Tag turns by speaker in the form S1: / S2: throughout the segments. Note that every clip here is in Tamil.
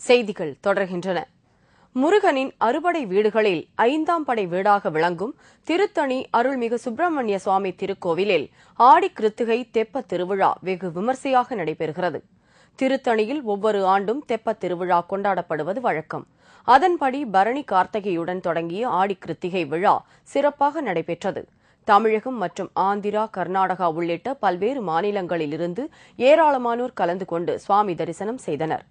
S1: செய்திகள் தொடர்கின்றன. முருகனின் அறுபடை வீடுகளில் 5ஆம் படை வீடாக விளங்கும் திருத்தணி அருள்மிகு சுப்பிரமணிய சுவாமி திருக்கோவிலில் ஆடி கிருத்திகை தெப்ப திருவிழா வெகு விமர்சையாக நடைபெறுகிறது. திருத்தணியில் ஒவ்வொரு ஆண்டும் தெப்ப திருவிழா கொண்டாடப்படுவது வழக்கம். அதன்படி பரணி கார்த்திகையுடன் தொடங்கிய ஆடி கிருத்திகை விழா சிறப்பாக நடைபெற்றது. தமிழகம் மற்றும் ஆந்திரா, கர்நாடகா உள்ளிட்ட பல்வேறு மாநிலங்களிலிருந்து ஏராளமானோர் கலந்து கொண்டு சுவாமி தரிசனம் செய்தனர்.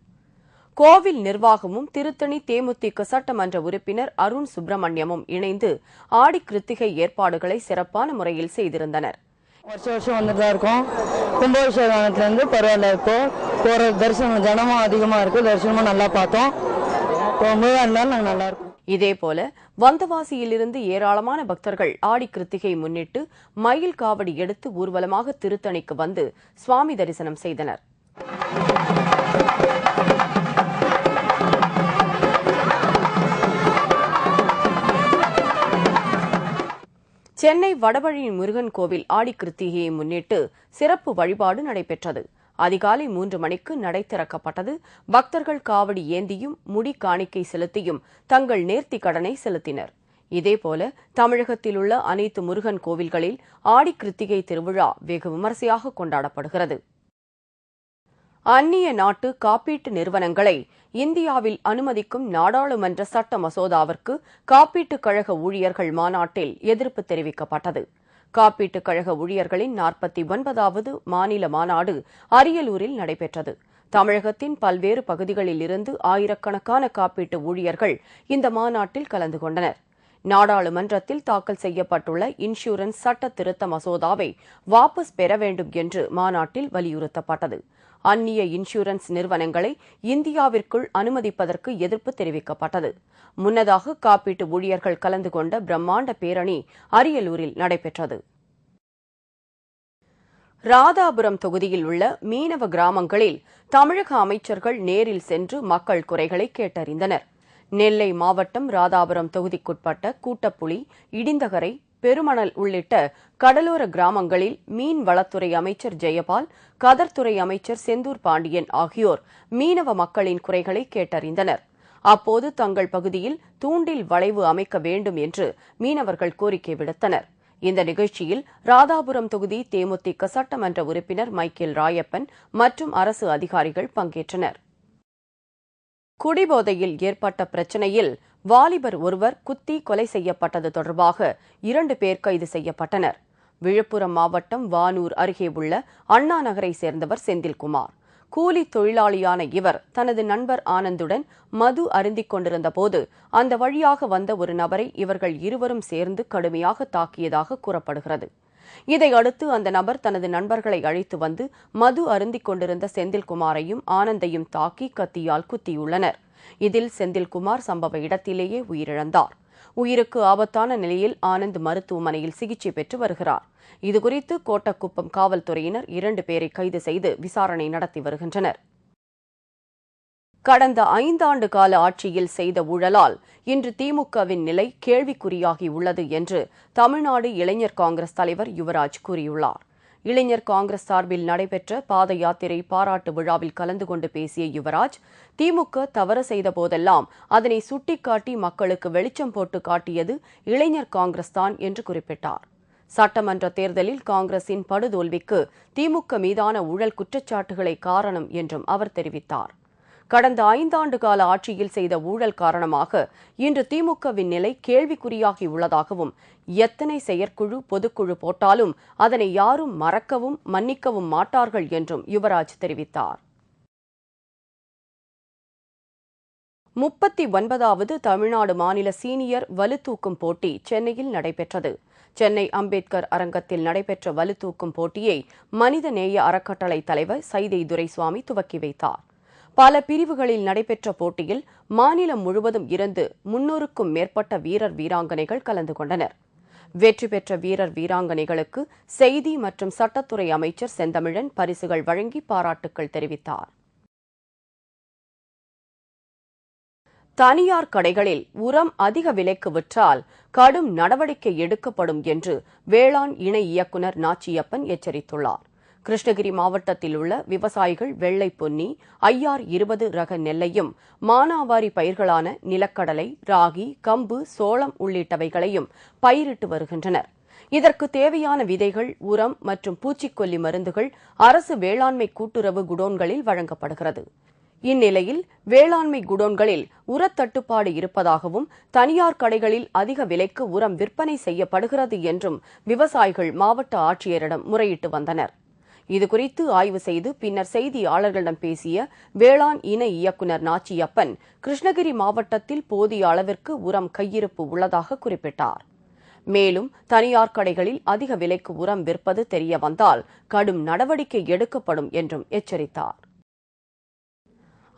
S1: கோவில் நிர்வாகமும் திருத்தணி தேமுதிக சட்டமன்ற உறுப்பினர் அருண் சுப்பிரமணியமும் இணைந்து ஆடி கிருத்திகை ஏற்பாடுகளை சிறப்பான முறையில் செய்திருந்தனர்.
S2: வருஷம் வந்துட்டு தான் இருக்கும். கும்பாபிஷேகத்திலேருந்து பரவாயில்ல, இப்போ போகிற தரிசனம் ஜனமும் அதிகமாக இருக்கு, தரிசனமும் நல்லா பார்த்தோம். நாங்கள் நல்லா இருக்கும்.
S1: இதேபோல வந்தவாசியிலிருந்து ஏராளமான பக்தர்கள் ஆடி கிருத்திகை முன்னிட்டு மயில் காவடி எடுத்து ஊர்வலமாக திருத்தணிக்கு வந்து சுவாமி தரிசனம் செய்தனர். சென்னை வடபழனி முருகன் கோவில் ஆடி கிருத்திகையை முன்னிட்டு சிறப்பு வழிபாடு நடைபெற்றது. அதிகாலை 3 மணிக்கு நடை திறக்கப்பட்டது. பக்தர்கள் காவடி ஏந்தியும் முடி காணிக்கை செலுத்தியும் தங்கள் நேர்த்தி கடனை செலுத்தினர். இதேபோல தமிழகத்தில் உள்ள அனைத்து முருகன் கோவில்களில் ஆடி கிருத்திகை திருவிழா வெகு விமர்சையாக கொண்டாடப்படுகிறது. அந்நிய நாட்டு காப்பீட்டு நிறுவனங்களை இந்தியாவில் அனுமதிக்கும் நாடாளுமன்ற சட்ட மசோதாவிற்கு காப்பீட்டுக் கழக ஊழியர்கள் மாநாட்டில் எதிர்ப்பு தெரிவிக்கப்பட்டது. காப்பீட்டுக் கழக ஊழியர்களின் 49வது மாநில மாநாடு அரியலூரில் நடைபெற்றது. தமிழகத்தின் பல்வேறு பகுதிகளில் இருந்து ஆயிரக்கணக்கான காப்பீட்டு ஊழியர்கள் இந்த மாநாட்டில் கலந்து கொண்டனர். நாடாளுமன்றத்தில் தாக்கல் செய்யப்பட்டுள்ள இன்சூரன்ஸ் சட்ட திருத்த மசோதாவை வாபஸ் பெற வேண்டும் என்று மாநாட்டில் வலியுறுத்தப்பட்டது. அந்நிய இன்சூரன்ஸ் நிறுவனங்களை இந்தியாவிற்குள் அனுமதிப்பதற்கு எதிர்ப்பு தெரிவிக்கப்பட்டது. முன்னதாக காப்பீட்டு ஊழியர்கள் கலந்து கொண்ட பிரம்மாண்ட பேரணி அரியலூரில் நடைபெற்றது. ராதாபுரம் தொகுதியில் உள்ள மீனவ கிராமங்களில் தமிழக அமைச்சர்கள் நேரில் சென்று மக்கள் குறைகளை கேட்டறிந்தனர். நெல்லை மாவட்டம் ராதாபுரம் தொகுதிக்குட்பட்ட கூட்டப்புலி, இடிந்தகரை, பெருமணல் உள்ளிட்ட கடலோர கிராமங்களில் மீன் வளத்துறை அமைச்சர் ஜெயபால், கதர்துறை அமைச்சர் செந்தூர் பாண்டியன் ஆகியோர் மீனவ மக்களின் குறைகளை கேட்டறிந்தனர். அப்போது தங்கள் பகுதியில் தூண்டில் வளைவு அமைக்க வேண்டும் என்று மீனவர்கள் கோரிக்கை விடுத்தனர். இந்த நிகழ்ச்சியில் ராதாபுரம் தொகுதி தேமுதிக சட்டமன்ற உறுப்பினர் மைக்கேல் ராயப்பன் மற்றும் அரசு அதிகாரிகள் பங்கேற்றனர். குடிபோதையில் ஏற்பட்ட பிரச்சினையில் வாலிபர் ஒருவர் குத்தி கொலை செய்யப்பட்டது தொடர்பாக 2 பேர் கைது செய்யப்பட்டனர். விழுப்புரம் மாவட்டம் வானூர் அருகே உள்ள அண்ணா நகரை சேர்ந்தவர் செந்தில்குமார். கூலி தொழிலாளியான இவர் தனது நண்பர் ஆனந்துடன் மது அருந்திக் கொண்டிருந்த போது அந்த வழியாக வந்த ஒரு நபரை இவர்கள் இருவரும் சேர்ந்து கடுமையாக தாக்கியதாக கூறப்படுகிறது. இதையடுத்து அந்த நபர் தனது நண்பர்களை அழைத்து வந்து மது அருந்திக் கொண்டிருந்த செந்தில்குமாரையும் ஆனந்தையும் தாக்கி கத்தியால் குத்தியுள்ளனர். இதில் செந்தில்குமார் சம்பவ இடத்திலேயே உயிரிழந்தார். உயிருக்கு ஆபத்தான நிலையில் ஆனந்த் மருத்துவமனையில் சிகிச்சை பெற்று வருகிறார். இதுகுறித்து கோட்டக்குப்பம் காவல்துறையினர் 2 பேரை கைது செய்து விசாரணை நடத்தி வருகின்றனர். கடந்த 5 ஆண்டு கால ஆட்சியில் செய்த ஊழலால் இன்று திமுகவின் நிலை கேள்விக்குறியாகி உள்ளது என்று தமிழ்நாடு இளைஞர் காங்கிரஸ் தலைவர் யுவராஜ் கூறியுள்ளார். இளைஞர் காங்கிரஸ் சார்பில் நடைபெற்ற பாத யாத்திரை பாராட்டு விழாவில் கலந்து கொண்டு பேசிய யுவராஜ், திமுக தவறு செய்த போதெல்லாம் அதனை சுட்டிக்காட்டி மக்களுக்கு வெளிச்சம் போட்டு காட்டியது இளைஞர் காங்கிரஸ் தான் என்று குறிப்பிட்டார். சட்டமன்ற தேர்தலில் காங்கிரசின் படுதோல்விக்கு திமுக மீதான ஊழல் குற்றச்சாட்டுகளே காரணம் என்றும் அவர் தெரிவித்தார். கடந்த 5 ஆண்டு கால ஆட்சியில் செய்த ஊழல் காரணமாக இன்று திமுகவின் நிலை கேள்விக்குறியாகி உள்ளதாகவும், எத்தனை செயற்குழு, பொதுக்குழு போட்டாலும் அதனை யாரும் மறக்கவும் மன்னிக்கவும் மாட்டார்கள் என்றும் யுவராஜ் தெரிவித்தார். 39வது தமிழ்நாடு மாநில சீனியர் வலுதூக்கும் போட்டி சென்னையில் நடைபெற்றது. சென்னை அம்பேத்கர் அரங்கத்தில் நடைபெற்ற வலுதூக்கும் போட்டியை மனிதநேய அறக்கட்டளை தலைவர் சைதை துரைசுவாமி துவக்கி வைத்தார். பல பிரிவுகளில் நடைபெற்ற போட்டியில் மாநிலம் முழுவதும் இருந்து 300க்கும் மேற்பட்ட வீரர் வீராங்கனைகள் கலந்து கொண்டனர். வெற்றி பெற்ற வீரர் வீராங்கனைகளுக்கு செய்தி மற்றும் சட்டத்துறை அமைச்சர் செந்தமிழன் பரிசுகள் வழங்கி பாராட்டுக்கள் தெரிவித்தார். தனியார் கடைகளில் உரம் அதிக விலைக்கு விற்றால் கடும் நடவடிக்கை எடுக்கப்படும் என்று வேளாண் இணை இயக்குநர் நாச்சியப்பன் எச்சரித்துள்ளார். கிருஷ்ணகிரி மாவட்டத்தில் உள்ள விவசாயிகள் வெள்ளை பொன்னி, IR-20 ரக நெல்லையும், மானாவாரி பயிர்களான நிலக்கடலை, ராகி, கம்பு, சோளம் உள்ளிட்டவைகளையும் பயிரிட்டு வருகின்றனர். இதற்கு தேவையான விதைகள், உரம் மற்றும் பூச்சிக்கொல்லி மருந்துகள் அரசு வேளாண்மை கூட்டுறவு குடோன்களில் வழங்கப்படுகிறது. இந்நிலையில் வேளாண்மை குடோன்களில் உரத்தட்டுப்பாடு இருப்பதாகவும், தனியார் கடைகளில் அதிக விலைக்கு உரம் விற்பனை செய்யப்படுகிறது என்றும் விவசாயிகள் மாவட்ட ஆட்சியரிடம் முறையிட்டு வந்தனர். இதுகுறித்து ஆய்வு செய்து பின்னர் செய்தியாளர்களிடம் பேசிய வேளாண் இணை இயக்குநர் நாச்சியப்பன், கிருஷ்ணகிரி மாவட்டத்தில் போதிய அளவிற்கு உரம் கையிருப்பு உள்ளதாக குறிப்பிட்டார். மேலும் தனியார் கடைகளில் அதிக விலைக்கு உரம் விற்பது தெரியவந்தால் கடும் நடவடிக்கை எடுக்கப்படும் என்றும் எச்சரித்தார்.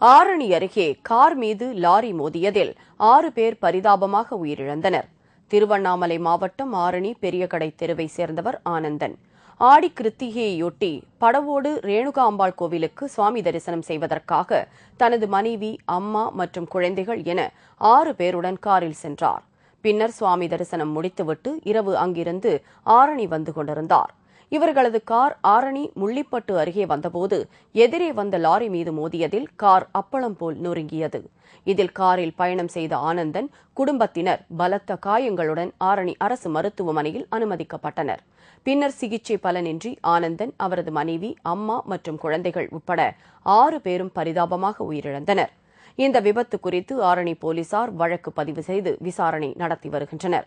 S1: ஆரணி அருகே கார் மீது லாரி மோதியதில் 6 பேர் பரிதாபமாக உயிரிழந்தனர். திருவண்ணாமலை மாவட்டம் ஆரணி பெரியகடை தெருவை சேர்ந்தவர் ஆனந்தன். ஆடி கிருத்திகையொட்டி படவோடு ரேணுகாம்பாள் கோவிலுக்கு சுவாமி தரிசனம் செய்வதற்காக தனது மனைவி, அம்மா மற்றும் குழந்தைகள் என 6 பேருடன் காரில் சென்றார். பின்னர் சுவாமி தரிசனம் முடித்துவிட்டு இரவு அங்கிருந்து ஆரணி வந்து கொண்டிருந்தார். இவர்களது கார் ஆரணி முள்ளிப்பட்டு அருகே வந்தபோது எதிரே வந்த லாரி மீது மோதியதில் கார் அப்பளம் போல் நொறுங்கியது. இதில் காரில் பயணம் செய்த ஆனந்தன் குடும்பத்தினர் பலத்த காயங்களுடன் ஆரணி அரசு மருத்துவமனையில் அனுமதிக்கப்பட்டனர். பின்னர் சிகிச்சை பலனின்றி ஆனந்தன், அவரது மனைவி, அம்மா மற்றும் குழந்தைகள் உட்பட 6 பேரும் பரிதாபமாக உயிரிழந்தனர். இந்த விபத்து குறித்து ஆரணி போலீசார் வழக்கு பதிவு செய்து விசாரணை நடத்தி வருகின்றனர்.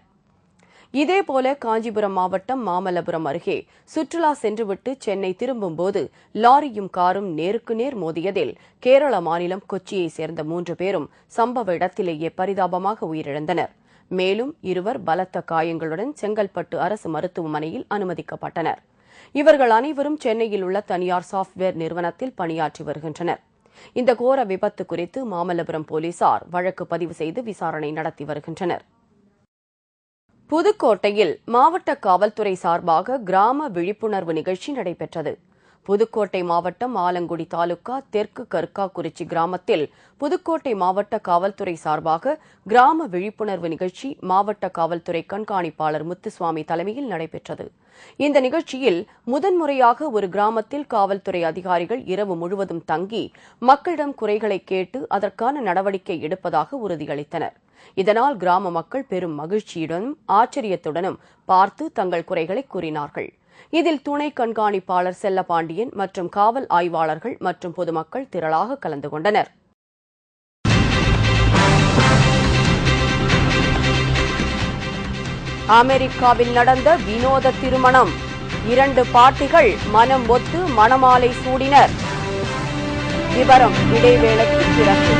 S1: இதேபோல காஞ்சிபுரம் மாவட்டம் மாமல்லபுரம் அருகே சுற்றுலா சென்றுவிட்டு சென்னை திரும்பும்போது லாரியும் காரும் நேருக்கு நேர் மோதியதில் கேரள மாநிலம் கொச்சியைச் சேர்ந்த 3 பேரும் சம்பவ இடத்திலேயே பரிதாபமாக உயிரிழந்தனர். மேலும் 2 பலத்த காயங்களுடன் செங்கல்பட்டு அரசு மருத்துவமனையில் அனுமதிக்கப்பட்டனர். இவர்கள் அனைவரும் சென்னையில் உள்ள தனியார் சாப்ட்வேர் நிறுவனத்தில் பணியாற்றி வருகின்றனர். இந்த கோர விபத்து குறித்து மாமல்லபுரம் போலீசார் வழக்கு பதிவு செய்து விசாரணை நடத்தி வருகின்றனர். புதுக்கோட்டையில் மாவட்ட காவல்துறை சார்பாக கிராம விழிப்புணர்வு நிகழ்ச்சி நடைபெற்றது. புதுக்கோட்டை மாவட்டம் ஆலங்குடி தாலுகா தெற்கு கருக்காக்குறிச்சி கிராமத்தில் புதுக்கோட்டை மாவட்ட காவல்துறை சார்பாக கிராம விழிப்புணர்வு நிகழ்ச்சி மாவட்ட காவல்துறை கண்காணிப்பாளர் முத்துசுவாமி தலைமையில் நடைபெற்றது. இந்த நிகழ்ச்சியில் முதன்முறையாக ஒரு கிராமத்தில் காவல்துறை அதிகாரிகள் இரவு முழுவதும் தங்கி மக்களிடம் குறைகளை கேட்டு அதற்கான நடவடிக்கை எடுப்பதாக உறுதியளித்தனர். இதனால் கிராம மக்கள் பெரும் மகிழ்ச்சியுடனும் ஆச்சரியத்துடனும் பார்த்து தங்கள் குறைகளை கூறினார்கள். இதில் துணை கண்காணிப்பாளர் செல்லப்பாண்டியன் மற்றும் காவல் ஆய்வாளர்கள் மற்றும் பொதுமக்கள் திரளாக கலந்து கொண்டனர். அமெரிக்காவில் நடந்த வினோத திருமணம். 2 பாட்டிகள் மனம் ஒத்து மணமாலை சூடினர். விவரம் இடைவேளைக்கு பிறகு.